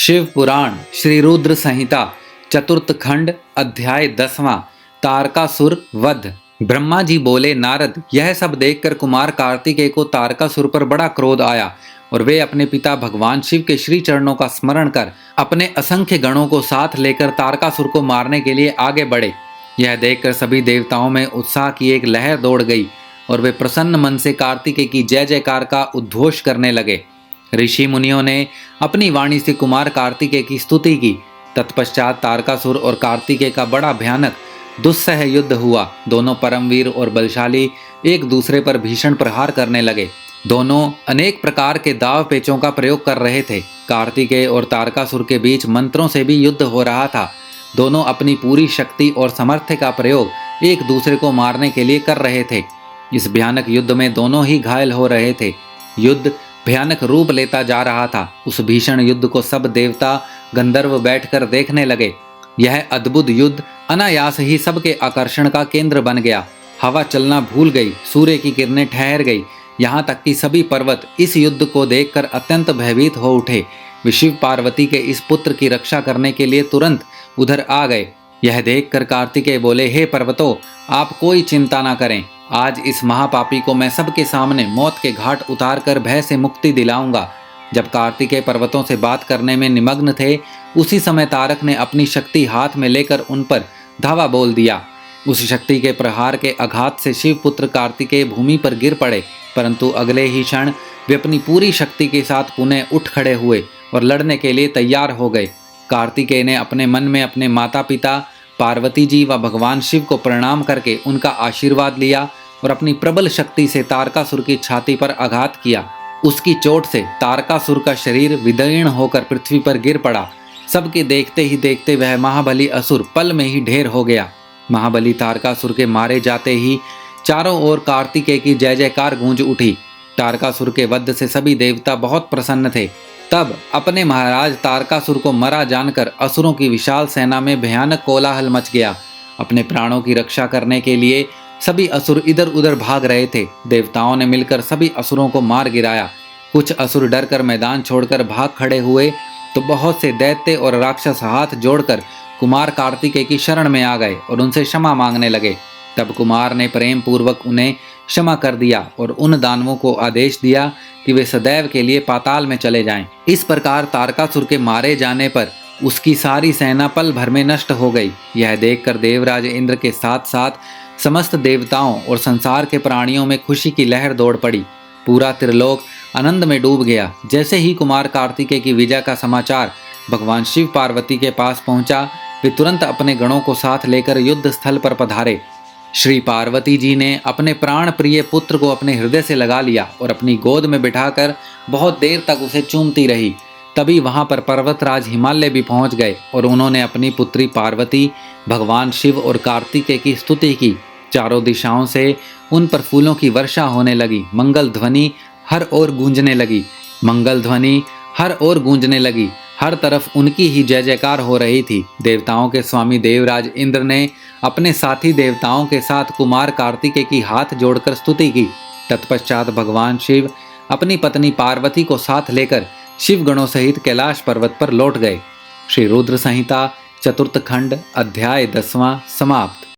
शिव पुराण श्री रुद्र संहिता चतुर्थ खंड अध्याय 10वां तारकासुर वध। ब्रह्मा जी बोले, नारद, यह सब देखकर कुमार कार्तिकेय को तारकासुर पर बड़ा क्रोध आया और वे अपने पिता भगवान शिव के श्री चरणों का स्मरण कर अपने असंख्य गणों को साथ लेकर तारकासुर को मारने के लिए आगे बढ़े। यह देखकर सभी देवताओं में उत्साह की एक लहर दौड़ गई और वे प्रसन्न मन से कार्तिकेय की जय जयकार का उद्घोष करने लगे। ऋषि मुनियों ने अपनी वाणी से कुमार कार्तिकेय की स्तुति की। तत्पश्चात तारकासुर और कार्तिकेय का बड़ा भयानक दुस्सह युद्ध हुआ। दोनों परमवीर और बलशाली एक दूसरे पर भीषण प्रहार करने लगे। दोनों अनेक प्रकार के दाव पेचों का प्रयोग कर रहे थे। कार्तिकेय और तारकासुर के बीच मंत्रों से भी युद्ध हो रहा था। दोनों अपनी पूरी शक्ति और सामर्थ्य का प्रयोग एक दूसरे को मारने के लिए कर रहे थे। इस भयानक युद्ध में दोनों ही घायल हो रहे थे। युद्ध भयानक रूप लेता जा रहा था। उस भीषण युद्ध को सब देवता गंधर्व बैठकर देखने लगे। यह अद्भुत युद्ध अनायास ही सबके आकर्षण का केंद्र बन गया। हवा चलना भूल गई, सूर्य की किरणें ठहर गई, यहाँ तक कि सभी पर्वत इस युद्ध को देखकर अत्यंत भयभीत हो उठे। वे शिव पार्वती के इस पुत्र की रक्षा करने के लिए तुरंत उधर आ गए। यह देखकर कार्तिकेय बोले, हे पर्वतों, आप कोई चिंता ना करें। आज इस महापापी को मैं सबके सामने मौत के घाट उतार कर भय से मुक्ति दिलाऊंगा। जब कार्तिकेय पर्वतों से बात करने में निमग्न थे, उसी समय तारक ने अपनी शक्ति हाथ में लेकर उन पर धावा बोल दिया। उस शक्ति के प्रहार के आघात से शिव पुत्र कार्तिकेय भूमि पर गिर पड़े, परंतु अगले ही क्षण वे अपनी पूरी शक्ति के साथ पुनः उठ खड़े हुए और लड़ने के लिए तैयार हो गए। कार्तिकेय ने अपने मन में अपने माता पिता पार्वती जी व भगवान शिव को प्रणाम करके उनका आशीर्वाद लिया और अपनी प्रबल शक्ति से तारकासुर की छाती पर आघात किया। उसकी चोट से तारकासुर का शरीर विदीर्ण होकर पृथ्वी पर गिर पड़ा। सबके देखते ही देखते वह महाबली असुर पल में ही ढेर हो गया। महाबली तारकासुर के मारे जाते ही चारों ओर कार्तिकेय की जय जयकार गूंज उठी। तारकासुर के वध से सभी देवता बहुत प्रसन्न थे। तब अपने महाराज तारकासुर को मरा जानकर असुरों की विशाल सेना में भयानक कोलाहल मच गया। अपने प्राणों की रक्षा करने के लिए सभी असुर इधर उधर भाग रहे थे। देवताओं ने मिलकर सभी असुरों को मार गिराया। कुछ असुर डरकर मैदान छोड़कर भाग खड़े हुए तो बहुत से दैत्य और राक्षस हाथ जोड़कर कुमार कार्तिकेय की शरण में आ गए और उनसे क्षमा मांगने लगे। तब कुमार ने प्रेम पूर्वक उन्हें क्षमा कर दिया और उन दानवों को आदेश दिया कि वे सदैव के लिए पाताल में चले जाएं। इस प्रकार तारकासुर के मारे जाने पर उसकी सारी सेना पल भर में नष्ट हो गई। यह देखकर देवराज इंद्र के साथ साथ समस्त देवताओं और संसार के प्राणियों में खुशी की लहर दौड़ पड़ी। पूरा त्रिलोक आनंद में डूब गया। जैसे ही कुमार कार्तिकेय की विजय का समाचार भगवान शिव पार्वती के पास पहुंचा, वे तुरंत अपने गणों को साथ लेकर युद्ध स्थल पर पधारे। श्री पार्वती जी ने अपने प्राण प्रिय पुत्र को अपने हृदय से लगा लिया और अपनी गोद में बिठाकर बहुत देर तक उसे चूमती रही। तभी वहां पर पर्वतराज हिमालय भी पहुंच गए और उन्होंने अपनी पुत्री पार्वती, भगवान शिव और कार्तिकेय की स्तुति की। चारों दिशाओं से उन पर फूलों की वर्षा होने लगी। मंगल ध्वनि हर ओर गूंजने लगी। मंगल ध्वनि हर ओर गूंजने लगी। हर तरफ उनकी ही जय जयकार हो रही थी। देवताओं के स्वामी देवराज इंद्र ने अपने साथी देवताओं के साथ कुमार कार्तिकेय की हाथ जोड़कर स्तुति की। तत्पश्चात भगवान शिव अपनी पत्नी पार्वती को साथ लेकर शिव गणों सहित कैलाश पर्वत पर लौट गए। श्री रुद्र संहिता चतुर्थ खंड अध्याय 10वां समाप्त।